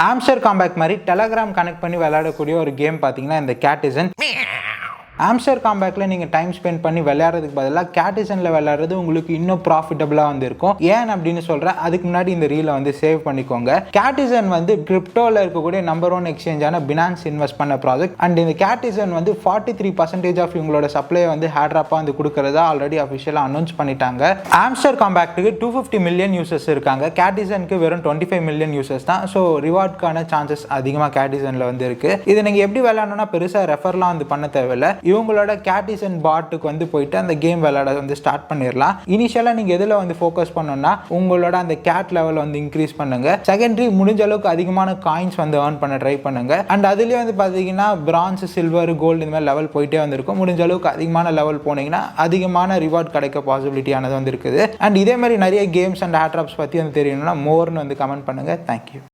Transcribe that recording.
ஆம்ஸ்டர் comeback மாதிரி Telegram connect பண்ணி விளையாடக்கூடிய ஒரு கேம் பார்த்தீங்கன்னா இந்த கேட்டிசன். ஆம்ஸ்டர் காம்பேக்கில் நீங்கள் டைம் ஸ்பெண்ட் பண்ணி விளையாடுறதுக்கு பதிலாக கேட்டிசனில் விளையாடுறது உங்களுக்கு இன்னும் ப்ராஃபிட்டபுளாக வந்து இருக்கும். ஏன் அப்படின்னு சொல்கிறேன், அதுக்கு முன்னாடி இந்த ரீலை வந்து சேவ் பண்ணிக்கோங்க. கேட்டிசன் வந்து கிரிப்டோவில் இருக்கக்கூடிய நம்பர் 1 எக்ஸ்சேஞ்சான பினான்ஸ் இன்வெஸ்ட் பண்ண ப்ராஜெக்ட். அண்ட் இந்த கேட்டிசன் வந்து 43% ஆஃப் இவங்களோட சப்ளை வந்து ஹேட்ராப்பாக வந்து கொடுக்குறதா ஆல்ரெடி அஃபிஷியலாக அனௌன்ஸ் பண்ணிட்டாங்க. ஆம்ஸ்டர் காம்பேக்ட்டுக்கு 250 மில்லியன் யூசர்ஸ் இருக்காங்க. கேட்டிசனுக்கு வெறும் 25 மில்லியன் யூசர்ஸ் தான். ஸோ ரிவார்டுக்கான சான்சஸ் அதிகமாக கேட்டிசனில் வந்து இருக்குது. இது நீங்கள் எப்படி விளையாடணும்னா பெருசாக ரெஃபர்லாம் வந்து பண்ண தேவையில்லை. இவங்களோட கேட்டிசன் பாட்டுக்கு வந்து போயிட்டு அந்த கேம் விளையாட வந்து ஸ்டார்ட் பண்ணிடலாம். இனிஷியலாக நீங்கள் எதில் வந்து ஃபோக்கஸ் பண்ணணும்னா உங்களோட அந்த கேட் லெவல் வந்து இன்க்ரீஸ் பண்ணுங்க. செகண்டரி முடிஞ்ச அளவுக்கு அதிகமான காயின்ஸ் வந்து ஏர்ன் பண்ண ட்ரை பண்ணுங்க. அண்ட் அதுலேயே வந்து பார்த்தீங்கன்னா பிரான்ஸ், சில்வர், கோல்டு இந்த மாதிரி லெவல் போயிட்டே வந்துருக்கும். முடிஞ்ச அளவுக்கு அதிகமான லெவல் போனீங்கன்னா அதிகமான ரிவார்ட் கிடைக்க பாசிபிலிட்டியானது வந்து இருக்குது. அண்ட் இதே மாதிரி நிறைய கேம்ஸ் அண்ட் ஹேட்ராப்ஸ் பற்றி வந்து தெரியணும்னா மோர்னு வந்து கமெண்ட் பண்ணுங்க. தேங்க்யூ.